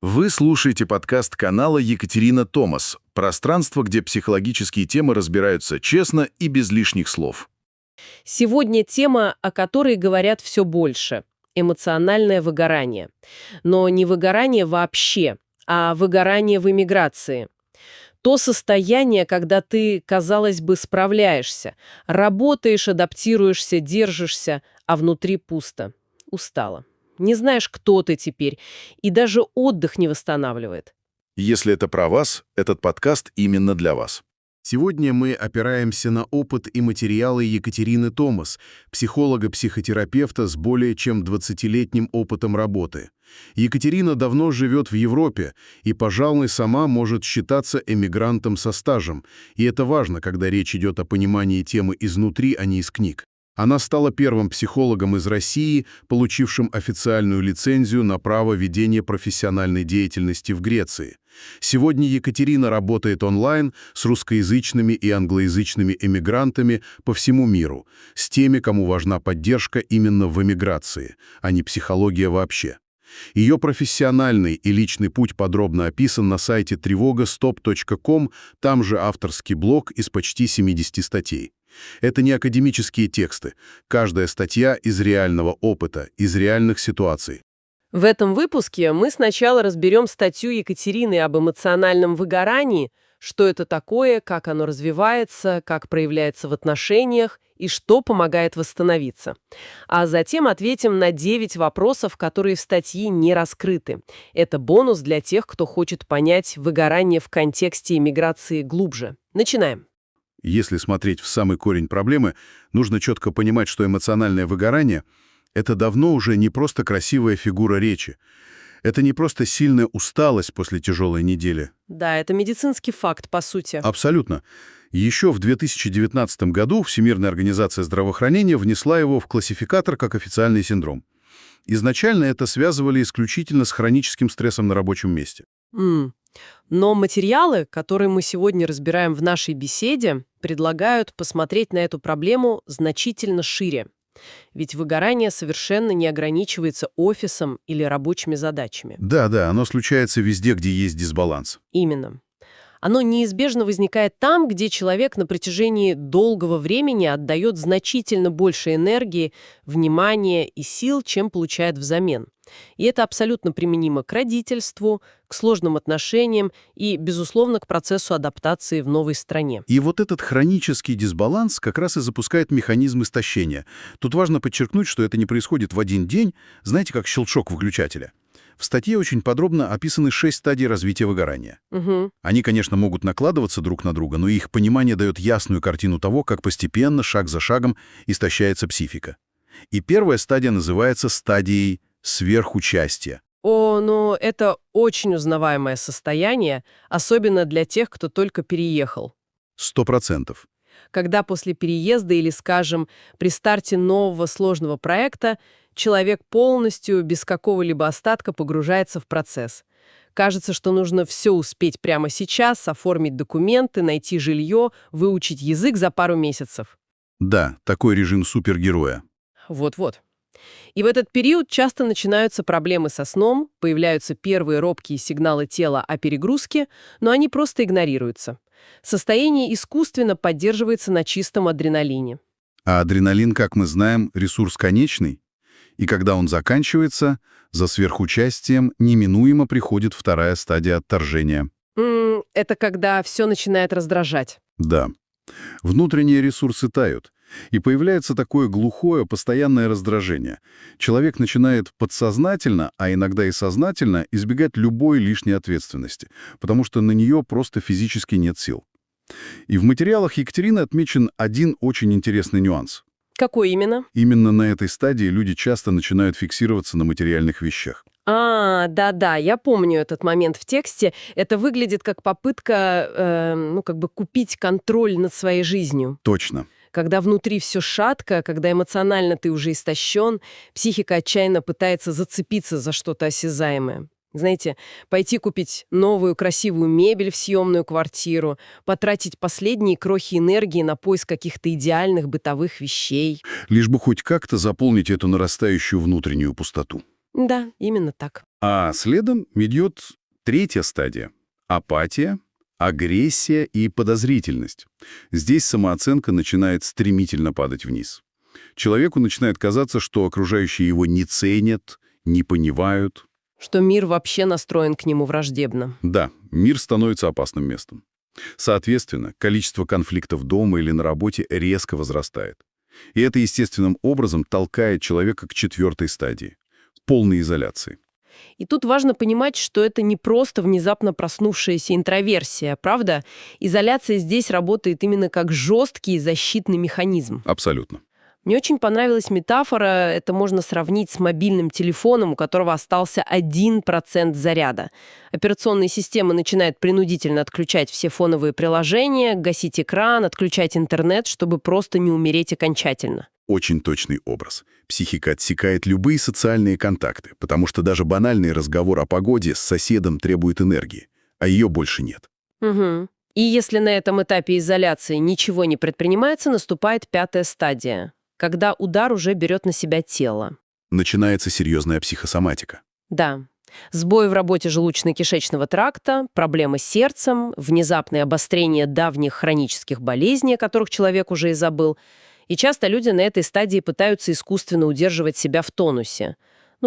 Вы слушаете подкаст канала Екатерина Томас. Пространство, где психологические темы разбираются честно и без лишних слов. Сегодня тема, о которой говорят все больше– эмоциональное выгорание. Но не выгорание вообще, а выгорание в эмиграции. То состояние, когда ты, казалось бы, справляешься, работаешь, адаптируешься, держишься, а внутри пусто, устала. Не знаешь, кто ты теперь, и даже отдых не восстанавливает. Если это про вас, этот подкаст именно для вас. Сегодня мы опираемся на опыт и материалы Екатерины Томас, психолога-психотерапевта с более чем 20-летним опытом работы. Екатерина давно живет в Европе и, пожалуй, сама может считаться эмигрантом со стажем, и это важно, когда речь идет о понимании темы изнутри, а не из книг. Она стала первым психологом из России, получившим официальную лицензию на право ведения профессиональной деятельности в Греции. Сегодня Екатерина работает онлайн с русскоязычными и англоязычными эмигрантами по всему миру, с теми, кому важна поддержка именно в эмиграции, а не психология вообще. Ее профессиональный и личный путь подробно описан на сайте trevogastop.com, там же авторский блог из почти 70 статей. Это не академические тексты. Каждая статья из реального опыта, из реальных ситуаций. В этом выпуске мы сначала разберем статью Екатерины об эмоциональном выгорании, что это такое, как оно развивается, как проявляется в отношениях и что помогает восстановиться. А затем ответим на 9 вопросов, которые в статье не раскрыты. Это бонус для тех, кто хочет понять выгорание в контексте эмиграции глубже. Начинаем. Если смотреть в самый корень проблемы, нужно четко понимать, что эмоциональное выгорание — это давно уже не просто красивая фигура речи. Это не просто сильная усталость после тяжелой недели. Да, это медицинский факт, по сути. Абсолютно. Еще в 2019 году Всемирная организация здравоохранения внесла его в классификатор как официальный синдром. Изначально это связывали исключительно с хроническим стрессом на рабочем месте. Но материалы, которые мы сегодня разбираем в нашей беседе, предлагают посмотреть на эту проблему значительно шире. Ведь выгорание совершенно не ограничивается офисом или рабочими задачами. Да, оно случается везде, где есть дисбаланс. Именно. Оно неизбежно возникает там, где человек на протяжении долгого времени отдает значительно больше энергии, внимания и сил, чем получает взамен. И это абсолютно применимо к родительству, к сложным отношениям и, безусловно, к процессу адаптации в новой стране. И вот этот хронический дисбаланс как раз и запускает механизм истощения. Тут важно подчеркнуть, что это не происходит в один день, знаете, как щелчок выключателя. В статье очень подробно описаны 6 стадий развития выгорания. Они, конечно, могут накладываться друг на друга, но их понимание дает ясную картину того, как постепенно, шаг за шагом, истощается психика. И первая стадия называется стадией сверхучастия. Ну это очень узнаваемое состояние, особенно для тех, кто только переехал. 100%. Когда после переезда или, скажем, при старте нового сложного проекта человек полностью, без какого-либо остатка, погружается в процесс. Кажется, что нужно все успеть прямо сейчас, оформить документы, найти жилье, выучить язык за пару месяцев. Да, такой режим супергероя. Вот-вот. И в этот период часто начинаются проблемы со сном, появляются первые робкие сигналы тела о перегрузке, но они просто игнорируются. Состояние искусственно поддерживается на чистом адреналине. А адреналин, как мы знаем, ресурс конечный. И когда он заканчивается, за сверхучастием неминуемо приходит вторая стадия отторжения. Это когда все начинает раздражать. Да. Внутренние ресурсы тают, и появляется такое глухое, постоянное раздражение. Человек начинает подсознательно, а иногда и сознательно, избегать любой лишней ответственности, потому что на нее просто физически нет сил. И в материалах Екатерины отмечен один очень интересный нюанс. Какой именно? Именно на этой стадии люди часто начинают фиксироваться на материальных вещах. Да, я помню этот момент в тексте. Это выглядит как попытка, купить контроль над своей жизнью. Точно. Когда внутри все шатко, когда эмоционально ты уже истощен, психика отчаянно пытается зацепиться за что-то осязаемое. Знаете, пойти купить новую красивую мебель в съемную квартиру, потратить последние крохи энергии на поиск каких-то идеальных бытовых вещей. Лишь бы хоть как-то заполнить эту нарастающую внутреннюю пустоту. Да, именно так. А следом идет третья стадия – апатия, агрессия и подозрительность. Здесь самооценка начинает стремительно падать вниз. Человеку начинает казаться, что окружающие его не ценят, не понимают. Что мир вообще настроен к нему враждебно. Да, мир становится опасным местом. Соответственно, количество конфликтов дома или на работе резко возрастает. И это естественным образом толкает человека к четвертой стадии – полной изоляции. И тут важно понимать, что это не просто внезапно проснувшаяся интроверсия, правда? Изоляция здесь работает именно как жесткий защитный механизм. Абсолютно. Мне очень понравилась метафора, это можно сравнить с мобильным телефоном, у которого остался 1% заряда. Операционная система начинает принудительно отключать все фоновые приложения, гасить экран, отключать интернет, чтобы просто не умереть окончательно. Очень точный образ. Психика отсекает любые социальные контакты, потому что даже банальный разговор о погоде с соседом требует энергии, а ее больше нет. Угу. И если на этом этапе изоляции ничего не предпринимается, наступает пятая стадия, когда удар уже берет на себя тело. Начинается серьезная психосоматика. Да. Сбои в работе желудочно-кишечного тракта, проблемы с сердцем, внезапное обострение давних хронических болезней, о которых человек уже и забыл. И часто люди на этой стадии пытаются искусственно удерживать себя в тонусе.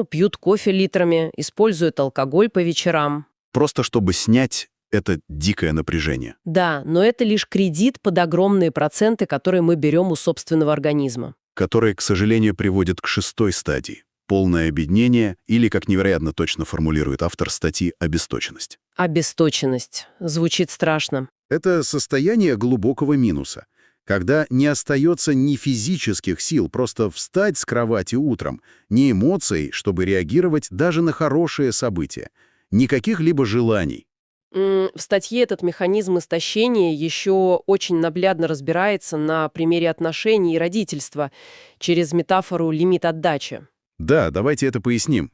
Пьют кофе литрами, используют алкоголь по вечерам. Просто чтобы снять это дикое напряжение. Да, но это лишь кредит под огромные проценты, которые мы берем у собственного организма. Которые, к сожалению, приводят к шестой стадии – полное обеднение или, как невероятно точно формулирует автор статьи, обесточенность. Обесточенность. Звучит страшно. Это состояние глубокого минуса, когда не остается ни физических сил просто встать с кровати утром, ни эмоций, чтобы реагировать даже на хорошие события, ни каких-либо желаний. В статье этот механизм истощения еще очень наглядно разбирается на примере отношений и родительства через метафору «лимит отдачи». Да, давайте это поясним.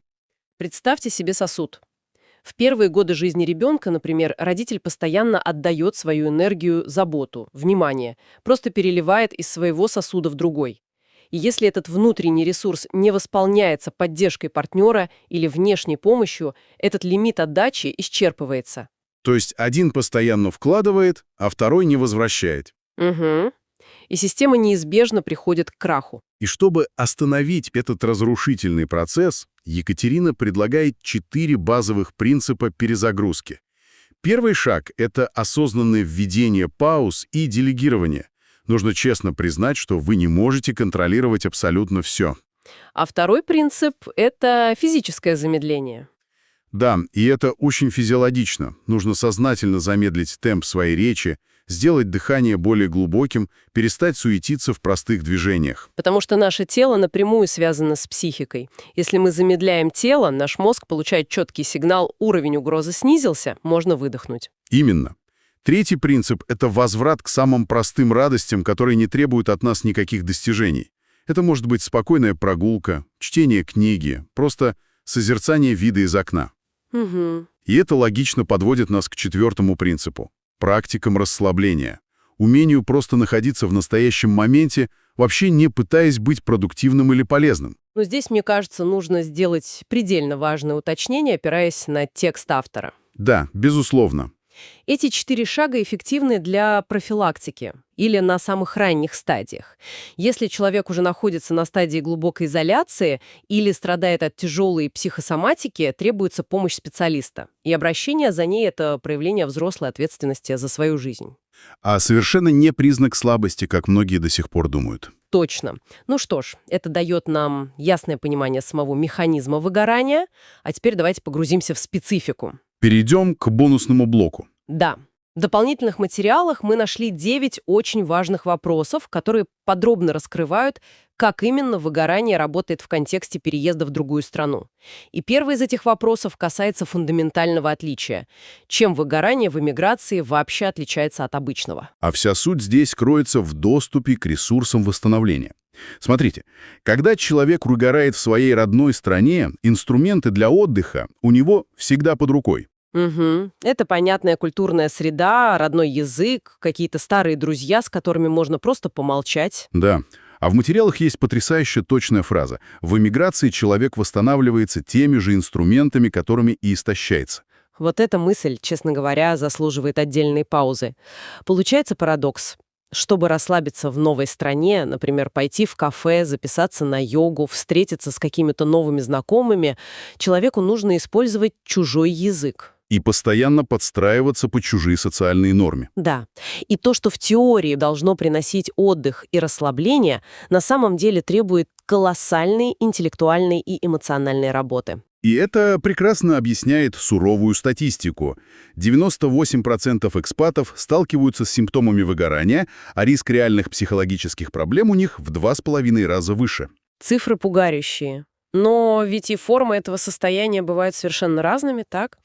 Представьте себе сосуд. В первые годы жизни ребенка, например, родитель постоянно отдает свою энергию, заботу, внимание, просто переливает из своего сосуда в другой. И если этот внутренний ресурс не восполняется поддержкой партнера или внешней помощью, этот лимит отдачи исчерпывается. То есть один постоянно вкладывает, а второй не возвращает. Угу. И система неизбежно приходит к краху. И чтобы остановить этот разрушительный процесс, Екатерина предлагает 4 базовых принципа перезагрузки. Первый шаг – это осознанное введение пауз и делегирование. Нужно честно признать, что вы не можете контролировать абсолютно все. А второй принцип – это физическое замедление. Да, и это очень физиологично. Нужно сознательно замедлить темп своей речи, сделать дыхание более глубоким, перестать суетиться в простых движениях. Потому что наше тело напрямую связано с психикой. Если мы замедляем тело, наш мозг получает четкий сигнал «уровень угрозы снизился, можно выдохнуть». Именно. Третий принцип – это возврат к самым простым радостям, которые не требуют от нас никаких достижений. Это может быть спокойная прогулка, чтение книги, просто созерцание вида из окна. Угу. И это логично подводит нас к 4-му принципу – практикам расслабления, умению просто находиться в настоящем моменте, вообще не пытаясь быть продуктивным или полезным. Но здесь, мне кажется, нужно сделать предельно важное уточнение, опираясь на текст автора. Да, безусловно. Эти 4 шага эффективны для профилактики или на самых ранних стадиях. Если человек уже находится на стадии глубокой изоляции или страдает от тяжелой психосоматики, требуется помощь специалиста. И обращение за ней – это проявление взрослой ответственности за свою жизнь. А совершенно не признак слабости, как многие до сих пор думают. Точно. Ну что ж, это дает нам ясное понимание самого механизма выгорания. А теперь давайте погрузимся в специфику. Перейдем к бонусному блоку. Да. В дополнительных материалах мы нашли 9 очень важных вопросов, которые подробно раскрывают, как именно выгорание работает в контексте переезда в другую страну. И первый из этих вопросов касается фундаментального отличия. Чем выгорание в эмиграции вообще отличается от обычного? А вся суть здесь кроется в доступе к ресурсам восстановления. Смотрите, когда человек выгорает в своей родной стране, инструменты для отдыха у него всегда под рукой. Угу. Это понятная культурная среда, родной язык, какие-то старые друзья, с которыми можно просто помолчать. Да. А в материалах есть потрясающая точная фраза. В эмиграции человек восстанавливается теми же инструментами, которыми и истощается. Вот эта мысль, честно говоря, заслуживает отдельной паузы. Получается парадокс. Чтобы расслабиться в новой стране, например, пойти в кафе, записаться на йогу, встретиться с какими-то новыми знакомыми, человеку нужно использовать чужой язык. И постоянно подстраиваться под чужие социальные нормы. Да. И то, что в теории должно приносить отдых и расслабление, на самом деле требует колоссальной интеллектуальной и эмоциональной работы. И это прекрасно объясняет суровую статистику. 98% экспатов сталкиваются с симптомами выгорания, а риск реальных психологических проблем у них в 2,5 раза выше. Цифры пугающие. Но ведь и формы этого состояния бывают совершенно разными, так?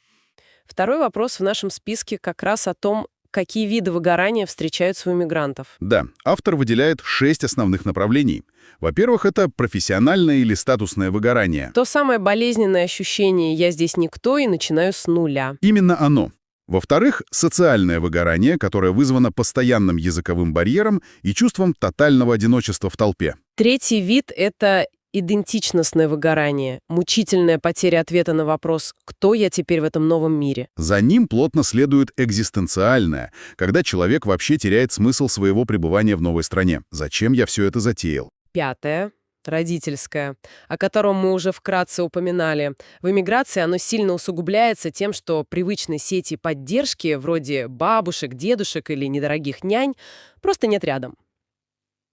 Второй вопрос в нашем списке как раз о том, какие виды выгорания встречаются у мигрантов. Да, автор выделяет 6 основных направлений. Во-первых, это профессиональное или статусное выгорание. То самое болезненное ощущение «я здесь никто» и начинаю с нуля. Именно оно. Во-вторых, социальное выгорание, которое вызвано постоянным языковым барьером и чувством тотального одиночества в толпе. Третий вид — это идентичностное выгорание, мучительная потеря ответа на вопрос «кто я теперь в этом новом мире?». За ним плотно следует экзистенциальное, когда человек вообще теряет смысл своего пребывания в новой стране. Зачем я все это затеял? Пятое — родительское, о котором мы уже вкратце упоминали. В эмиграции оно сильно усугубляется тем, что привычной сети поддержки, вроде бабушек, дедушек или недорогих нянь, просто нет рядом.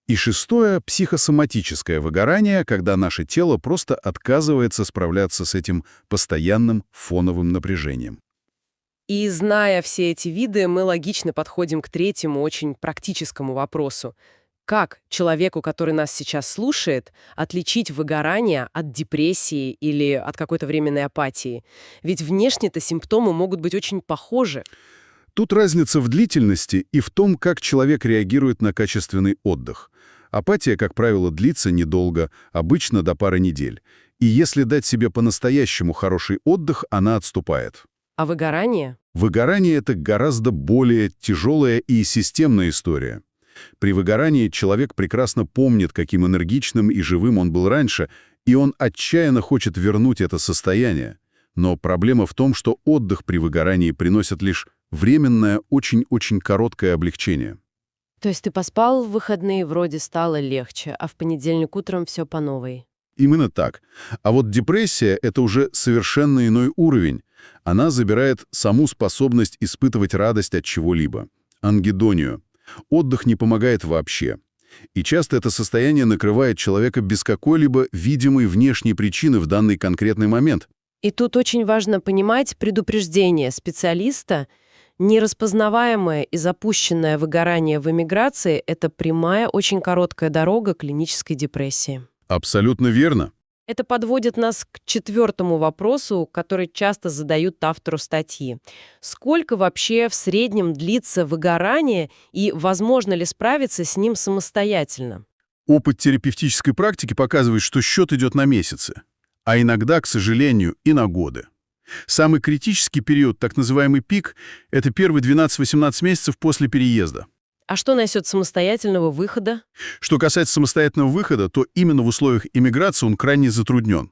И шестое — психосоматическое выгорание, когда наше тело просто отказывается справляться с этим постоянным фоновым напряжением. И зная все эти виды, мы логично подходим к третьему, очень практическому вопросу. Как человеку, который нас сейчас слушает, отличить выгорание от депрессии или от какой-то временной апатии? Ведь внешне-то симптомы могут быть очень похожи. Тут разница в длительности и в том, как человек реагирует на качественный отдых. Апатия, как правило, длится недолго, обычно до пары недель. И если дать себе по-настоящему хороший отдых, она отступает. А выгорание? Выгорание — это гораздо более тяжелая и системная история. При выгорании человек прекрасно помнит, каким энергичным и живым он был раньше, и он отчаянно хочет вернуть это состояние. Но проблема в том, что отдых при выгорании приносит лишь временное, очень-очень короткое облегчение. То есть ты поспал в выходные, вроде стало легче, а в понедельник утром все по новой. Именно так. А вот депрессия — это уже совершенно иной уровень. Она забирает саму способность испытывать радость от чего-либо. Ангедонию. Отдых не помогает вообще. И часто это состояние накрывает человека без какой-либо видимой внешней причины в данный конкретный момент. И тут очень важно понимать предупреждение специалиста. Нераспознаваемое и запущенное выгорание в эмиграции — это прямая, очень короткая дорога к клинической депрессии. Абсолютно верно. Это подводит нас к четвертому вопросу, который часто задают автору статьи. Сколько вообще в среднем длится выгорание и возможно ли справиться с ним самостоятельно? Опыт терапевтической практики показывает, что счет идет на месяцы, а иногда, к сожалению, и на годы. Самый критический период, так называемый пик, это первые 12-18 месяцев после переезда. А что насчет самостоятельного выхода? Что касается самостоятельного выхода, то именно в условиях иммиграции он крайне затруднен.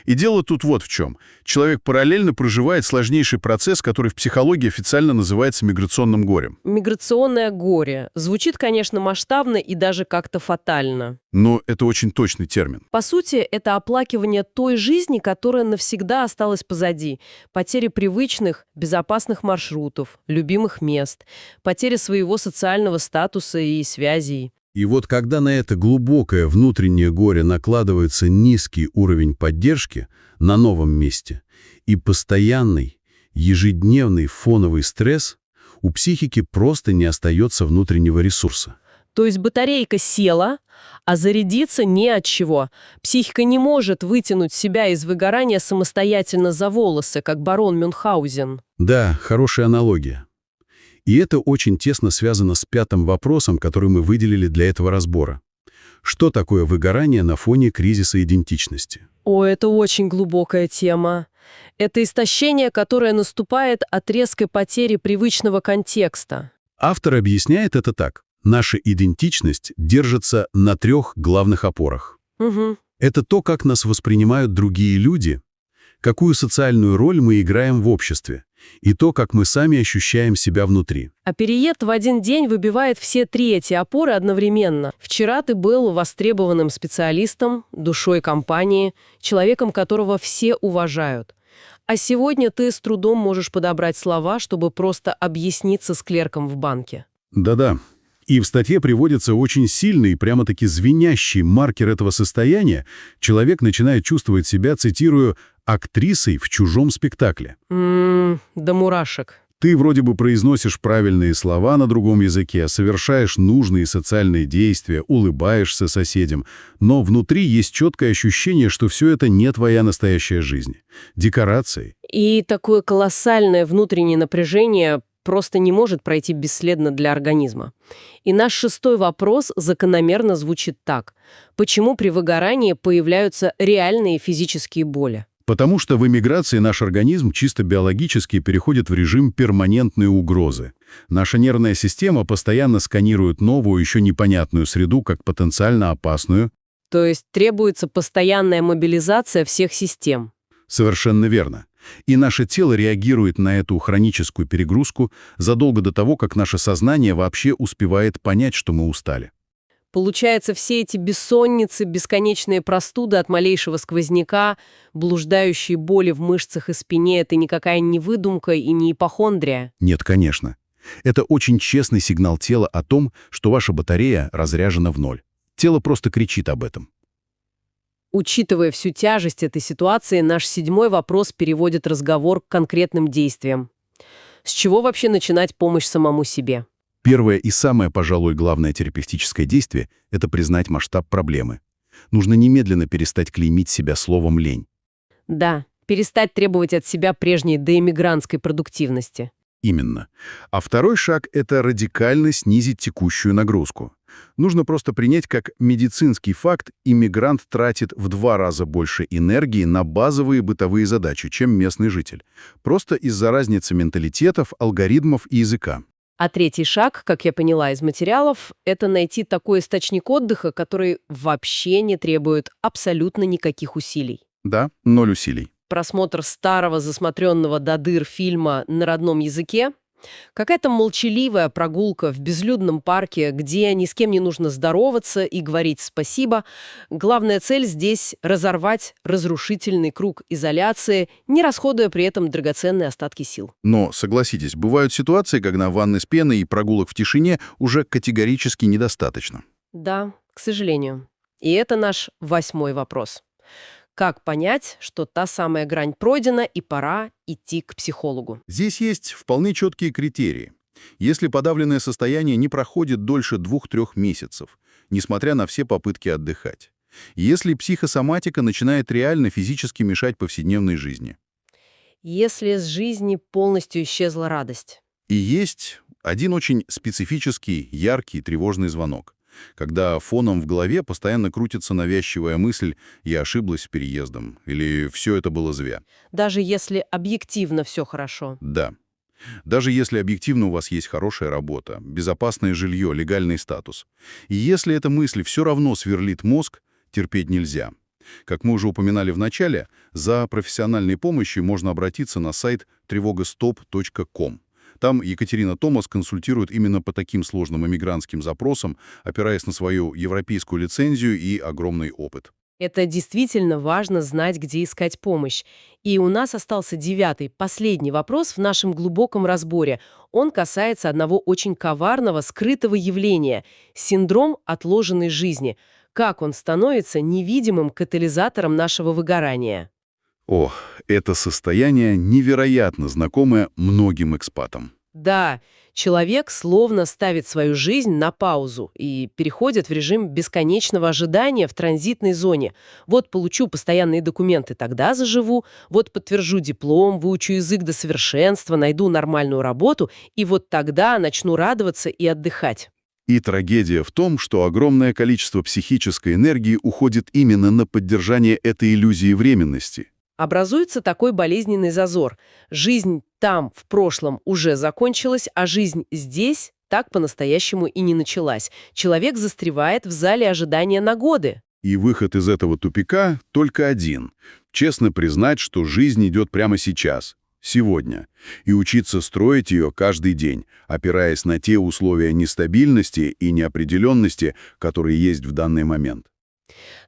И дело тут вот в чем. Человек параллельно проживает сложнейший процесс, который в психологии официально называется миграционным горем. Миграционное горе. Звучит, конечно, масштабно и даже как-то фатально. Но это очень точный термин. По сути, это оплакивание той жизни, которая навсегда осталась позади. Потеря привычных, безопасных маршрутов, любимых мест, потеря своего социального статуса и связей. И вот когда на это глубокое внутреннее горе накладывается низкий уровень поддержки на новом месте и постоянный, ежедневный фоновый стресс, у психики просто не остается внутреннего ресурса. То есть батарейка села, а зарядиться не от чего. Психика не может вытянуть себя из выгорания самостоятельно за волосы, как барон Мюнхгаузен. Да, хорошая аналогия. И это очень тесно связано с пятым вопросом, который мы выделили для этого разбора. Что такое выгорание на фоне кризиса идентичности? О, это очень глубокая тема. Это истощение, которое наступает от резкой потери привычного контекста. Автор объясняет это так. Наша идентичность держится на 3 главных опорах. Угу. Это то, как нас воспринимают другие люди, какую социальную роль мы играем в обществе, и то, как мы сами ощущаем себя внутри. А переезд в один день выбивает все 3 эти опоры одновременно. Вчера ты был востребованным специалистом, душой компании, человеком, которого все уважают. А сегодня ты с трудом можешь подобрать слова, чтобы просто объясниться с клерком в банке. Да-да. И в статье приводится очень сильный, прямо-таки звенящий маркер этого состояния. Человек начинает чувствовать себя, цитирую, «актрисой в чужом спектакле». До мурашек. Ты вроде бы произносишь правильные слова на другом языке, совершаешь нужные социальные действия, улыбаешься соседям, но внутри есть четкое ощущение, что все это не твоя настоящая жизнь. Декорации. И такое колоссальное внутреннее напряжение просто не может пройти бесследно для организма. И наш 6-й вопрос закономерно звучит так. Почему при выгорании появляются реальные физические боли? Потому что в эмиграции наш организм чисто биологически переходит в режим перманентной угрозы. Наша нервная система постоянно сканирует новую, еще непонятную среду как потенциально опасную. То есть требуется постоянная мобилизация всех систем. Совершенно верно. И наше тело реагирует на эту хроническую перегрузку задолго до того, как наше сознание вообще успевает понять, что мы устали. Получается, все эти бессонницы, бесконечные простуды от малейшего сквозняка, блуждающие боли в мышцах и спине — это никакая не выдумка и не ипохондрия. Нет, конечно. Это очень честный сигнал тела о том, что ваша батарея разряжена в ноль. Тело просто кричит об этом. Учитывая всю тяжесть этой ситуации, наш 7-й вопрос переводит разговор к конкретным действиям. С чего вообще начинать помощь самому себе? Первое и самое, пожалуй, главное терапевтическое действие – это признать масштаб проблемы. Нужно немедленно перестать клеймить себя словом «лень». Да, перестать требовать от себя прежней доэмигрантской продуктивности. Именно. А второй шаг – это радикально снизить текущую нагрузку. Нужно просто принять как медицинский факт, иммигрант тратит в 2 раза больше энергии на базовые бытовые задачи, чем местный житель. Просто из-за разницы менталитетов, алгоритмов и языка. А 3-й шаг, как я поняла из материалов, это найти такой источник отдыха, который вообще не требует абсолютно никаких усилий. Да, 0 усилий. Просмотр старого засмотренного до дыр фильма на родном языке, какая-то молчаливая прогулка в безлюдном парке, где ни с кем не нужно здороваться и говорить спасибо. Главная цель здесь — разорвать разрушительный круг изоляции, не расходуя при этом драгоценные остатки сил. Но, согласитесь, бывают ситуации, когда ванны с пеной и прогулок в тишине уже категорически недостаточно. Да, к сожалению. И это наш 8-й вопрос. Как понять, что та самая грань пройдена и пора идти к психологу? Здесь есть вполне четкие критерии. Если подавленное состояние не проходит дольше 2-3 месяцев, несмотря на все попытки отдыхать. Если психосоматика начинает реально физически мешать повседневной жизни. Если с жизни полностью исчезла радость. И есть один очень специфический, яркий, тревожный звонок. Когда фоном в голове постоянно крутится навязчивая мысль «я ошиблась с переездом» или «все это было зря». Даже если объективно все хорошо. Да. Даже если объективно у вас есть хорошая работа, безопасное жилье, легальный статус. И если эта мысль все равно сверлит мозг, терпеть нельзя. Как мы уже упоминали в начале, за профессиональной помощью можно обратиться на сайт тревогастop.com. Там Екатерина Томас консультирует именно по таким сложным эмигрантским запросам, опираясь на свою европейскую лицензию и огромный опыт. Это действительно важно знать, где искать помощь. И у нас остался 9-й, последний вопрос в нашем глубоком разборе. Он касается одного очень коварного, скрытого явления – синдром отложенной жизни. Как он становится невидимым катализатором нашего выгорания? О, это состояние невероятно знакомое многим экспатам. Да, человек словно ставит свою жизнь на паузу и переходит в режим бесконечного ожидания в транзитной зоне. Вот получу постоянные документы, тогда заживу, вот подтвержу диплом, выучу язык до совершенства, найду нормальную работу, и вот тогда начну радоваться и отдыхать. И трагедия в том, что огромное количество психической энергии уходит именно на поддержание этой иллюзии временности. Образуется такой болезненный зазор. Жизнь там, в прошлом, уже закончилась, а жизнь здесь так по-настоящему и не началась. Человек застревает в зале ожидания нагоды. И выход из этого тупика только один. Честно признать, что жизнь идет прямо сейчас, сегодня, и учиться строить ее каждый день, опираясь на те условия нестабильности и неопределенности, которые есть в данный момент.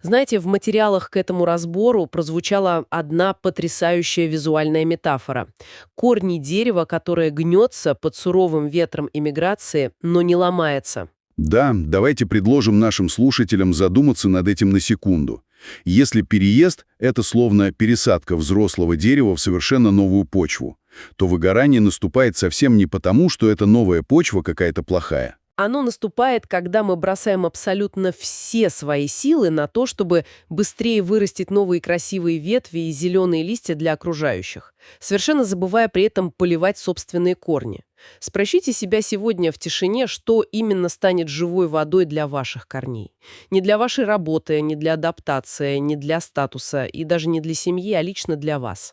Знаете, в материалах к этому разбору прозвучала одна потрясающая визуальная метафора. Корни дерева, которое гнется под суровым ветром иммиграции, но не ломается. Да, давайте предложим нашим слушателям задуматься над этим на секунду. Если переезд — это словно пересадка взрослого дерева в совершенно новую почву, то выгорание наступает совсем не потому, что эта новая почва какая-то плохая. Оно наступает, когда мы бросаем абсолютно все свои силы на то, чтобы быстрее вырастить новые красивые ветви и зеленые листья для окружающих, совершенно забывая при этом поливать собственные корни. Спросите себя сегодня в тишине, что именно станет живой водой для ваших корней. Не для вашей работы, не для адаптации, не для статуса и даже не для семьи, а лично для вас.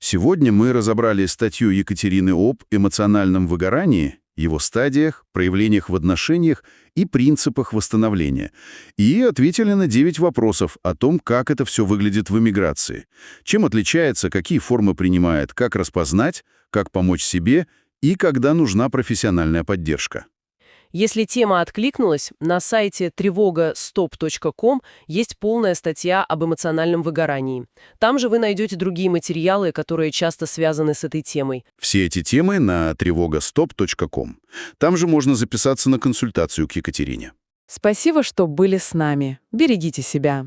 Сегодня мы разобрали статью Екатерины об эмоциональном выгорании, его стадиях, проявлениях в отношениях и принципах восстановления. И ответили на 9 вопросов о том, как это все выглядит в эмиграции. Чем отличается, какие формы принимает, как распознать, как помочь себе и когда нужна профессиональная поддержка. Если тема откликнулась, на сайте тревогастop.com есть полная статья об эмоциональном выгорании. Там же вы найдете другие материалы, которые часто связаны с этой темой. Все эти темы на тревогастop.com. Там же можно записаться на консультацию к Екатерине. Спасибо, что были с нами. Берегите себя.